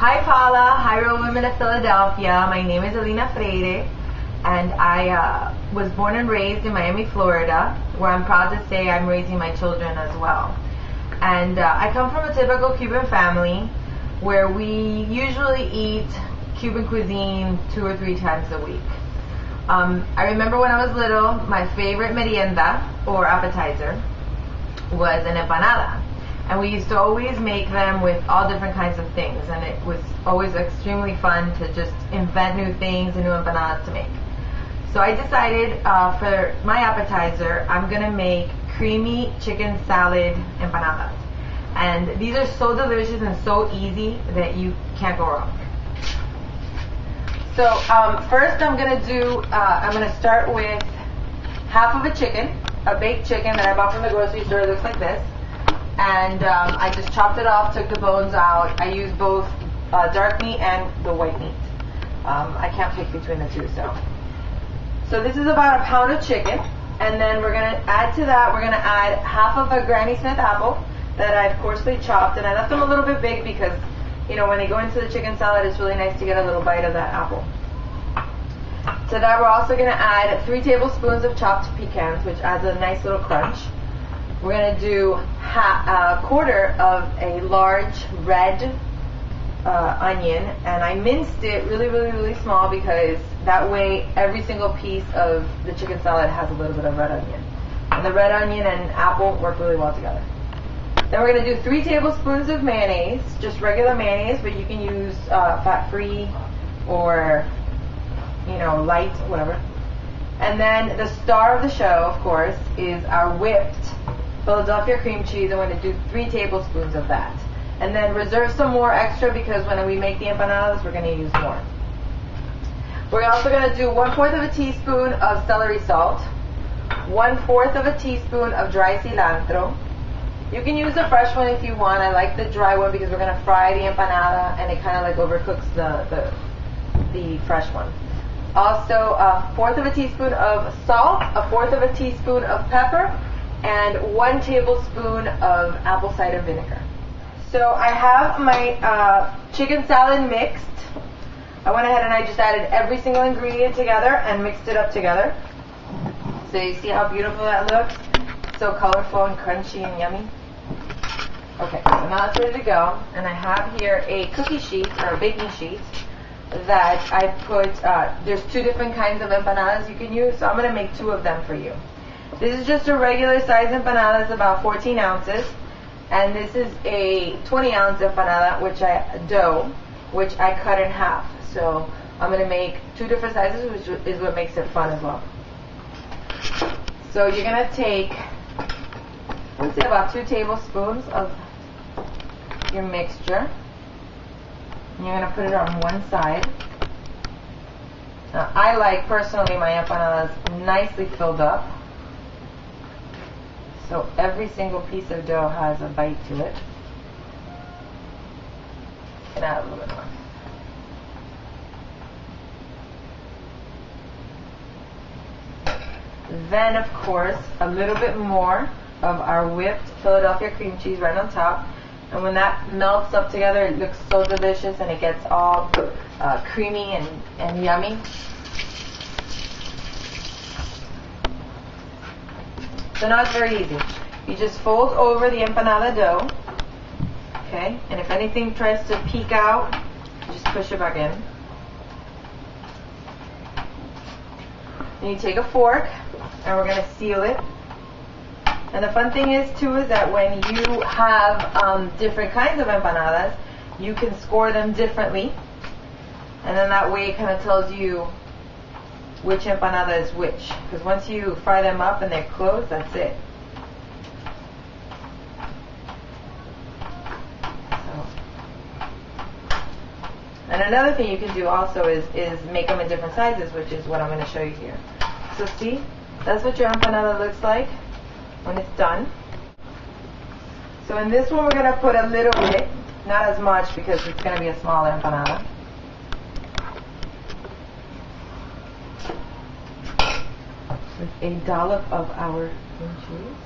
Hi Paula, hi Real Women of Philadelphia. My name is Alina Freyre, and I was born and raised in Miami, Florida, where I'm proud to say I'm raising my children as well. And I come from a typical Cuban family where we usually eat Cuban cuisine 2 or 3 times a week. I remember when I was little, my favorite merienda or appetizer was an empanada. And we used to always make them with all different kinds of things, and it was always extremely fun to just invent new things and new empanadas to make. So I decided for my appetizer, I'm going to make creamy chicken salad empanadas. And these are so delicious and so easy that you can't go wrong. So first I'm going to start with half of a chicken, a baked chicken that I bought from the grocery store. It looks like this. And I just chopped it off, took the bones out. I used both dark meat and the white meat. I can't pick between the two. So this is about a pound of chicken. And then we're going to add to that, we're going to add half of a Granny Smith apple that I've coarsely chopped. And I left them a little bit big because, you know, when they go into the chicken salad, it's really nice to get a little bite of that apple. To that, we're also going to add 3 tablespoons of chopped pecans, which adds a nice little crunch. We're going to do a quarter of a large red onion, and I minced it really small because that way every single piece of the chicken salad has a little bit of red onion. And the red onion and apple work really well together. Then we're going to do 3 tablespoons of mayonnaise, just regular mayonnaise, but you can use fat-free or, you know, light, whatever. And then the star of the show, of course, is our whipped Philadelphia cream cheese. I'm going to do 3 tablespoons of that. And then reserve some more extra because when we make the empanadas, we're going to use more. We're also going to do 1/4 of a teaspoon of celery salt, 1/4 of a teaspoon of dry cilantro. You can use the fresh one if you want. I like the dry one because we're going to fry the empanada and it kind of like overcooks the fresh one. Also, 1/4 of a teaspoon of salt, 1/4 of a teaspoon of pepper, and 1 tablespoon of apple cider vinegar. So I have my chicken salad mixed. I went ahead and I just added every single ingredient together and mixed it up together. So you see how beautiful that looks? So colorful and crunchy and yummy. Okay, so now it's ready to go. And I have here a cookie sheet or a baking sheet that I put, there's 2 different kinds of empanadas you can use, so I'm going to make 2 of them for you. This is just a regular size empanada, it's about 14 ounces. And this is a 20-ounce empanada, which I cut in half. So I'm going to make 2 different sizes, which is what makes it fun as well. So you're going to take, let's say about 2 tablespoons of your mixture. And you're going to put it on one side. Now, I like, personally, my empanadas nicely filled up. So every single piece of dough has a bite to it. And add a little bit more. Then, of course, a little bit more of our whipped Philadelphia cream cheese right on top. And when that melts up together, it looks so delicious and it gets all creamy and yummy. So now it's very easy. You just fold over the empanada dough, okay? And if anything tries to peek out, just push it back in. Then you take a fork, and we're going to seal it. And the fun thing is, too, is that when you have different kinds of empanadas, you can score them differently. And then that way it kind of tells you which empanada is which, because once you fry them up and they're closed, that's it. So. And another thing you can do also is make them in different sizes, which is what I'm going to show you here. So see, that's what your empanada looks like when it's done. So in this one we're going to put a little bit, not as much because it's going to be a smaller empanada. With a dollop of our cream cheese.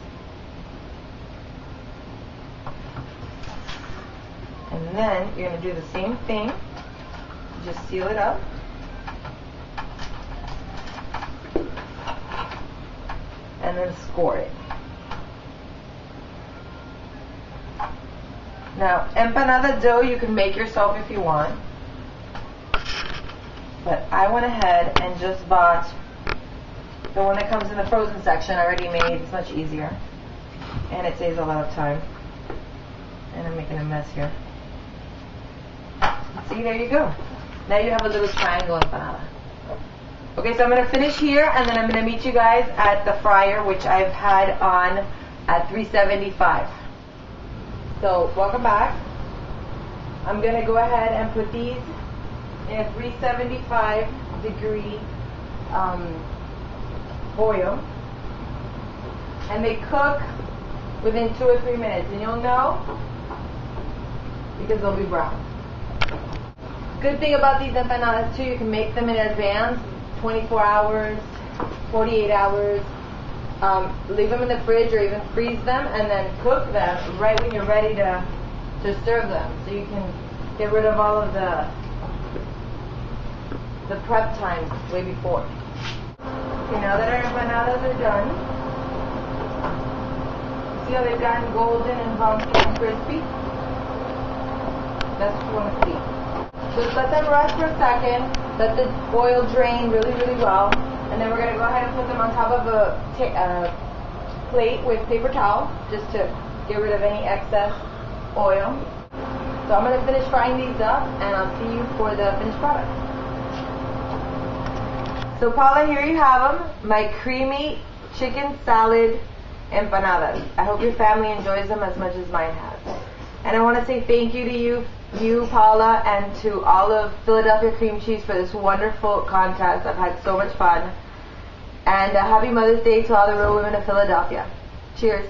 And And then you're going to do the same thing. Just seal it up. And then score it. Now, empanada dough you can make yourself if you want. But I went ahead and just bought the one that comes in the frozen section already made. It's much easier. And it saves a lot of time. And I'm making a mess here. See, there you go. Now you have a little triangle empanada. Okay, so I'm going to finish here, and then I'm going to meet you guys at the fryer, which I've had on at 375. So, welcome back. I'm going to go ahead and put these in a 375 degree boil. And they cook within 2 or 3 minutes. And you'll know because they'll be brown. Good thing about these empanadas too, you can make them in advance, 24 hours, 48 hours. Leave them in the fridge or even freeze them and then cook them right when you're ready to serve them. So you can get rid of all of the prep time way before. Okay, now that our empanadas are done, see how they've gotten golden and bumpy and crispy? That's what you want to see. Just let them rest for a second, let the oil drain really, really well, and then we're going to go ahead and put them on top of a plate with paper towel, just to get rid of any excess oil. So I'm going to finish frying these up, and I'll see you for the finished product. So Paula, here you have them, my creamy chicken salad empanadas. I hope your family enjoys them as much as mine has. And I want to say thank you to you, Paula, and to all of Philadelphia Cream Cheese for this wonderful contest. I've had so much fun. And happy Mother's Day to all the real women of Philadelphia. Cheers.